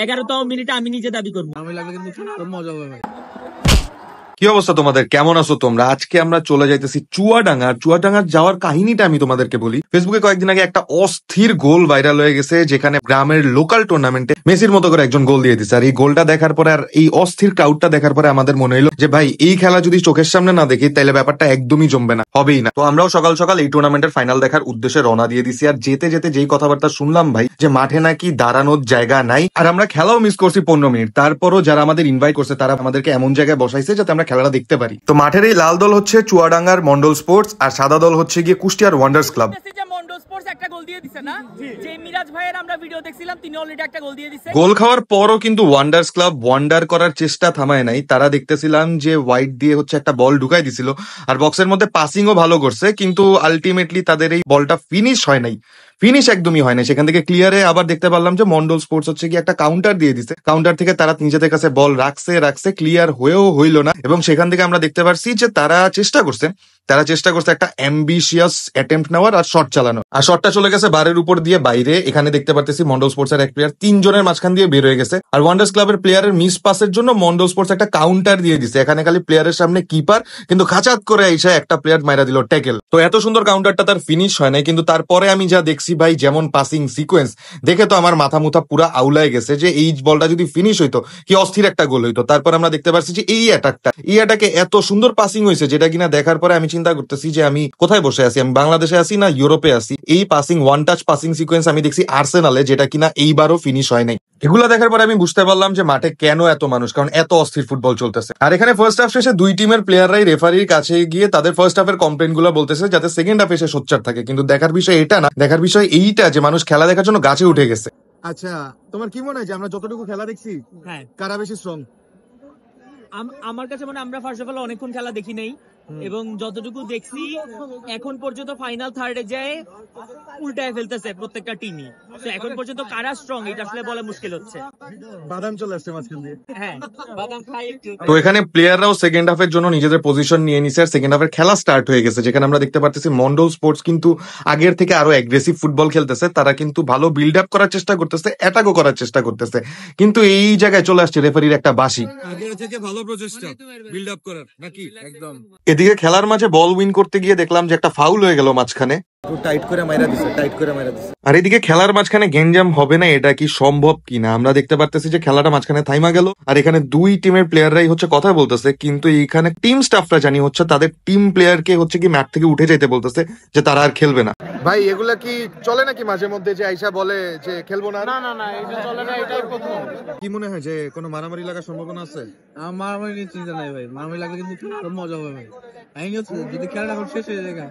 11তম মিনিটে আমি নিজে দাবি করবো। আমি লাগলে কিন্তু মজা হবে ভাই। কি অবস্থা তোমাদের, কেমন আছো তোমরা? আজকে আমরা চলে যাইতেছি চুয়াডাঙ্গার যাওয়ার কাহিনীটা আমি তোমাদেরকে বলি। ফেসবুকে কয়েকদিন আগে একটা অস্থির গোল ভাইরাল হয়ে গেছে, যেখানে গ্রামের লোকাল টুর্নামেন্টে মেসির মতো করে একজন গোল দিয়ে দিচ্ছে। আর এই গোলটা দেখার পরে আর এই অস্থির ক্রাউডটা দেখার পরে আমাদের মনে হলো যে ভাই, এই খেলা যদি চোখের সামনে না দেখি তাহলে ব্যাপারটা একদমই জমবে না, হবেই না। তো আমরাও সকাল সকাল এই টুর্নামেন্টের ফাইনাল দেখার উদ্দেশ্যে রওনা দিয়ে দিছি। আর যেতে যেতে যেই কথাবার্তা শুনলাম ভাই, যে মাঠে নাকি দাঁড়ানোর জায়গা নাই, আর আমরা খেলাও মিস করছি 15 মিনিট। তারপরও যারা আমাদের ইনভাইট করছে তারা আমাদেরকে এমন জায়গায় বসাইছে যাতে আমরা খেলাটা দেখতে পারি। তো মাঠের এই লাল দল হচ্ছে চুয়াডাঙ্গার মন্ডল স্পোর্টস, আর সাদা দল হচ্ছে গিয়ে কুষ্টিয়ার ওয়ান্ডার্স ক্লাব। গোল খাওয়ার পরও কিন্তু ওয়ান্ডার্স ক্লাব ওয়ান্ডার করার চেষ্টা থামায় নাই। তারা দেখতেছিলাম যে হোয়াইট দিয়ে হচ্ছে একটা বল ঢুকাই দিছিল, আর বক্সের মধ্যে পাসিংও ভালো করছে, কিন্তু আলটিমেটলি তাদের এই বলটা ফিনিশ হয় নাই, ফিনিশ একদমই হয় না। সেখান থেকে ক্লিয়ারে আবার দেখতে পারলাম যে মন্ডল স্পোর্টস হচ্ছে কি একটা কাউন্টার দিয়ে দিছে, কাউন্টার থেকে তারা নিজেদের কাছে বল রাখছে ক্লিয়ার হয়েও হইল না। এবং সেখান থেকে আমরা দেখতে পারছি যে তারা চেষ্টা করছে একটা অ্যাম্বিশিয়াস অ্যাটেম্প্ট নেওয়ার আর শট চালানো, আর শটটা চলে গেছে বারের উপর দিয়ে বাইরে। এখানে দেখতে পারতেছি মন্ডল স্পোর্টস এর এক প্লেয়ার 3 জনের মাঝখান দিয়ে বের হয়ে গেছে, আর ওয়ান্ডার্স ক্লাবের প্লেয়ারের মিস পাসের জন্য মন্ডল স্পোর্টস একটা কাউন্টার দিয়ে দিছে। এখানে খালি প্লেয়ারের সামনে কিপার, কিন্তু খাচাত করে এসে একটা প্লেয়ার মাইরা দিল ট্যাকেল। তো এত সুন্দর কাউন্টারটা তার ফিনিশ হয় নাই, কিন্তু তারপরে আমি যা দেখছি ভাই, যেমন পাসিং সিকোয়েন্স দেখে তো আমার মাথা মুথা পুরা আউলায় গেছে, যে এই বলটা যদি ফিনিশ হইতো কি অস্থির একটা গোল হইতো। তারপর আমরা দেখতে পাচ্ছি যে এই অ্যাটাকে এত সুন্দর পাসিং হয়েছে, যেটা কিনা দেখার পরে আমি চিন্তা করতেছি যে আমি কোথায় বসে আছি, আমি বাংলাদেশে আছি না ইউরোপে আছি। এই passing one touch passing sequence আমি দেখছি আর্সেনালে, যেটা কিনা এইবারও ফিনিশ হয় নাই। এগুলা দেখার পরে আমি বুঝতে পারলাম যে মাঠে কেন এত মানুষ, কারণ এত অস্থির ফুটবল চলতেছে। আর এখানে ফার্স্ট হাফ শেষে দুই টিমের প্লেয়াররাই রেফারির কাছে গিয়ে তাদের ফার্স্ট হাফের কমপ্লেন গুলো বলতেছে, যাতে সেকেন্ড হাফে এসে সোচ্চার থাকে। কিন্তু দেখার বিষয় এটা না, দেখার বিষয় এইটা যে মানুষ খেলা দেখার জন্য গাছে উঠে গেছে। আচ্ছা, তোমার কি মনে হয় যে আমরা যতটুকু খেলা দেখছি, হ্যাঁ, কারা বেশি স্ট্রং? আমার কাছে মানে আমরা ফার্স্ট অফ অল অনেকক্ষণ খেলা দেখি নাই, এবং যতটুকু দেখছি এখন পর্যন্ত ফাইনাল থার্ডে যায় উল্টায় ফেলতেছে প্রত্যেকটা টিমই। তো এখন পর্যন্ত কারা স্ট্রং এটা আসলে বলা মুশকিল হচ্ছে। বাদাম চলে আসছে মাঝখান দিয়ে। হ্যাঁ, বাদাম খাই একটু। তো এখানে প্লেয়াররাও সেকেন্ড হাফের জন্য নিজেদের পজিশন নিয়ে নিছে, আর সেকেন্ড হাফের খেলা স্টার্ট হয়ে গেছে, যেখানে আমরা দেখতে পারতেছি মন্ডল স্পোর্টস কিন্তু আগের থেকে আরো অ্যাগ্রেসিভ ফুটবল খেলতেছে। তারা কিন্তু ভালো বিল্ড আপ করার চেষ্টা করতেছে, অ্যাটাকও করার চেষ্টা করতেছে, কিন্তু এই জায়গায় চলে আসছে রেফারির একটা বাঁশি। আগের থেকে ভালো প্রচেষ্টা বিল্ড আপ করার নাকি একদম। এদিকে খেলার মাঝে বল উইন করতে গিয়ে দেখলাম যে একটা ফাউল হয়ে গেল মাঝখানে, টাইট করে মাইরা দিছে। আর এদিকে খেলার মাঝখানে গেঞ্জাম হবে না, এটা কি সম্ভব কিনা আমরা দেখতে পারতেছি যে খেলাটা মাঝখানে থাইমা গেল। আর এখানে দুই টিমের প্লেয়াররাই হচ্ছে কথা বলতেছে, কিন্তু এইখানে টিম স্টাফরা জানি হচ্ছে তাদের টিম প্লেয়ারকে হচ্ছে কি ম্যাচ থেকে উঠে যেতে বলতেছে, যে তারা আর খেলবে না। ভাই এগুলা কি চলে নাকি মাঝে মধ্যে, যে আইসা বলে যে খেলবো না? না এটা চলে না, এটাই প্রথম। কি মনে হয় যে কোনো মারামারি লাগার সম্ভাবনা আছে? মারামারি নিয়ে চিন্তা নাই ভাই, মারামারি লাগলে কিন্তু মজা হবে ভাই। আইনি হচ্ছে যদি খেলাটা শেষ হয়ে যায়,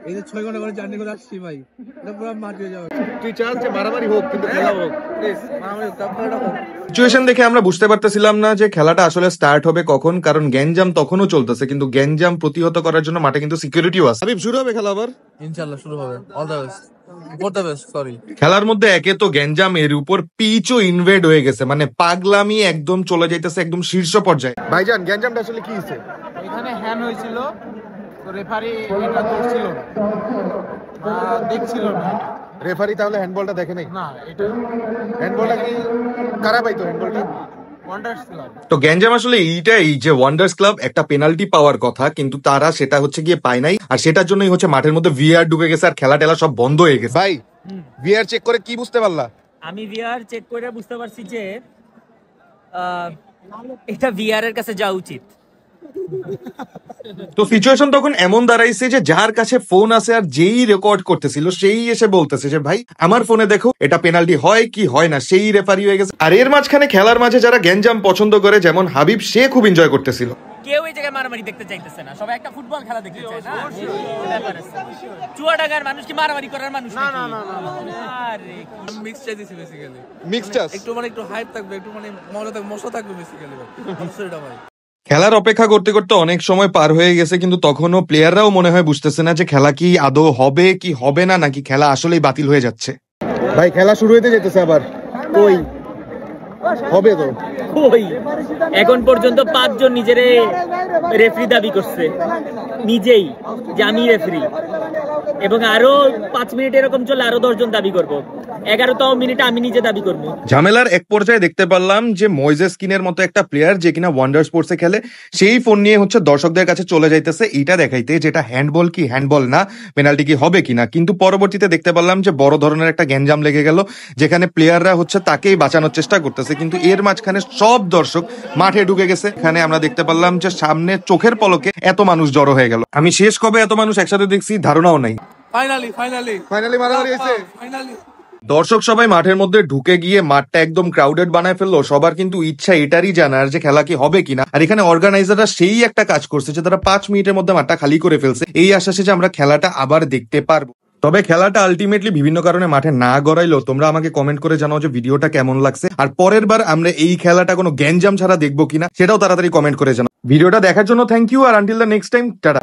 এই যে 6 ঘন্টা করে জার্নি করে আসছি ভাই, এটা পুরো মাঠ হয়ে যাবে। তুই চাস যে মারামারি হোক, কিন্তু খেলা হোক, প্লিজ মারামারি খেলাটা হোক। সিচুয়েশন দেখে আমরা বুঝতে পারতেছিলাম না যে খেলাটা আসলে স্টার্ট হবে কখন, কারণ গ্যাঞ্জাম তখনও চলতেছে, কিন্তু গ্যাঞ্জাম প্রতিহত করার জন্য মাঠে কিন্তু সিকিউরিটিও আছে। হাবিব, শুরু হবে খেলা আবার? ইনশাআল্লাহ শুরু হবে। All the best, all the best. Sorry, খেলার মধ্যে একে তো গ্যাঞ্জাম, এর উপর পিচও ইনভেড হয়ে গেছে, মানে পাগলামি একদম চলে যাইতেছে একদম শীর্ষ পর্যায়ে। ভাইজান, গ্যাঞ্জামটা আসলে কি হয়েছে? এখানে হ্যান্ড হয়েছিল, রেফারি এটা ধরছিল না, দেখছিল না। রেফারি তাহলে হ্যান্ডবলটা দেখে নাই? না, এটা হ্যান্ডবলটা কি কারা পাইতো? হ্যান্ডবলটা ওয়ান্ডার্স ক্লাব। তো গ্যাঞ্জাম আসলে এইটাই যে ওয়ান্ডার্স ক্লাব একটা পেনাল্টি পাওয়ার কথা, কিন্তু তারা সেটা হচ্ছে গিয়ে পায় নাই, আর সেটার জন্যই হচ্ছে মাঠের মধ্যে ভিআর ঢুকে গেছে, আর খেলা টেলা সব বন্ধ হয়ে গেছে। ভাই, ভিআর চেক করে কি বুঝতে পারলা? আমি ভিআর চেক করে বুঝতে পারছি যে এটা ভিআর এর কাছে যাওয়া উচিত। তো সিচুয়েশন তখন এমন দাঁড়াইছে যে যার কাছে ফোন আছে আর যেই রেকর্ড করতেছিল সেই এসে বলতেছে যে ভাই আমার ফোনে দেখো এটা পেনাল্টি হয় কি হয় না, সেই রেফারি হয়ে গেছে। আর এর মাঝখানে খেলার মাঝে যারা গ্যাঞ্জাম পছন্দ করে, যেমন হাবিব, সে খুব এনজয় করতেছিল। কেউ এই জায়গায় মারামারি দেখতে চাইতেছে না, সবাই একটা ফুটবল খেলা দেখতে চায় না। চুয়াডাঙ্গার মানুষ কি মারামারি করার মানুষ? না। আরে মিক্স চাইতেছি বেসিক্যালি, মিক্সটাস একটু হাইপ থাকবে, একটু মজা থাকবে, মশা থাকবে বেসিক্যালি ভাই। এটা ভাই খেলার অপেক্ষা করতে করতে অনেক সময় পার হয়ে গেছে, কিন্তু তখনও প্লেয়াররাও মনে হয় বুঝতেছে না যে খেলা কি আদৌ হবে কি হবে না, নাকি খেলা আসলেই বাতিল হয়ে যাচ্ছে। ভাই খেলা শুরু হতে যেতেছে আবার, কই হবে তো? কই এখন পর্যন্ত 5 জন নিজেরে রেফারি দাবি করছে নিজেই, যে আমি রেফারি, এবং আরো 5 মিনিট এরকম চলে আরো 10 জন দাবি করবো। 11তম মিনিটে আমি নিজে দাবি করবো। ঝামেলার এক পর্যায়ে দেখতে পারলাম যে ময়েজেস কিনের মতো একটা প্লেয়ার যে কিনা ওয়ান্ডার স্পোর্টসে খেলে, সেই ফোন নিয়ে হচ্ছে দর্শকদের কাছে চলে যাইতেছে এইটা দেখাইতে যেটা হ্যান্ডবল কি হ্যান্ডবল না, পেনাল্টি কি হবে কিনা। কিন্তু পরবর্তীতে দেখতে পারলাম যে বড় ধরনের একটা গ্যাঞ্জাম লেগে গেল, যেখানে প্লেয়াররা হচ্ছে তাকেই বাঁচানোর চেষ্টা করতেছে, কিন্তু এর মাঝখানে সব দর্শক মাঠে ঢুকে গেছে। এখানে আমরা দেখতে পারলাম যে সামনে চোখের পলকে এত মানুষ জড়ো হয়ে গেল। আমি শেষ কবে এত মানুষ একসাথে দেখছি ধারণাও নাই। ফাইনালি মারামারি হয়েছে। দর্শক সবাই মাঠের মধ্যে ঢুকে গিয়ে মাঠটা একদম ক্রাউডেড বানায় ফেললো। সবার কিন্তু ইচ্ছা এটারই জানার যে খেলা কি হবে কিনা। আর এখানে অর্গানাইজাররা সেই একটা কাজ করছে যে তারা 5 মিনিটের মধ্যে মাঠটা খালি করে ফেলছে, এই আশ্বাসে যে আমরা খেলাটা আবার দেখতে পারবো। তবে খেলাটা আলটিমেটলি বিভিন্ন কারণে মাঠে না গড়াইলো। তোমরা আমাকে কমেন্ট করে জানাও যে ভিডিওটা কেমন লাগছে, আর পরের বার আমরা এই খেলাটা কোনো গ্যাঞ্জাম ছাড়া দেখবো কিনা সেটাও তাড়াতাড়ি কমেন্ট করে জানাও। ভিডিওটা দেখার জন্য থ্যাংক ইউ, আর until the next time, tata.